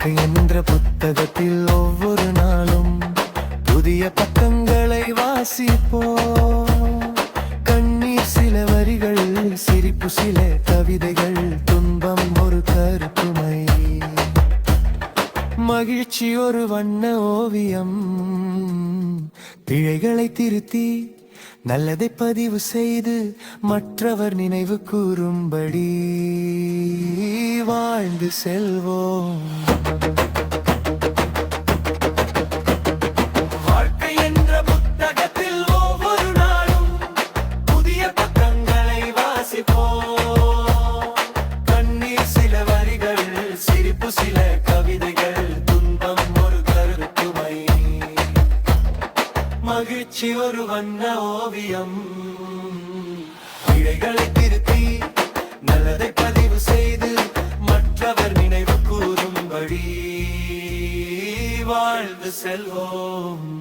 வாழ்க்கை என்ற புத்தகத்தில் ஒவ்வொரு நாளும் புதிய பக்கங்களை வாசிப்போம். கண்ணீர் சில வரிகள், சிரிப்பு சில கவிதைகள், துன்பம் ஒரு கருத்துமை, மகிழ்ச்சி ஒரு வண்ண ஓவியம். பிழைகளை திருத்தி நல்லதை பதிவு செய்து மற்றவர் நினைவு கூறும்படி வாழ்ந்து செல்வோம். வாழ்க்கை என்ற புத்தகத்தில் ஒவ்வொரு நாளும் புதிய பக்கங்களை வாசிப்போம். கண்ணீர் சில வரிகள், சிரிப்பு சில கவிதைகள், துன்பம் ஒரு கருத்துமை, மகிழ்ச்சி ஒரு வண்ண ஓவியம். பிழைகளை திருத்தி நல்லதை பதிவு செய்து மற்றவர் நினைவு கூறும்படி வாழ்ந்து செல்வோம்.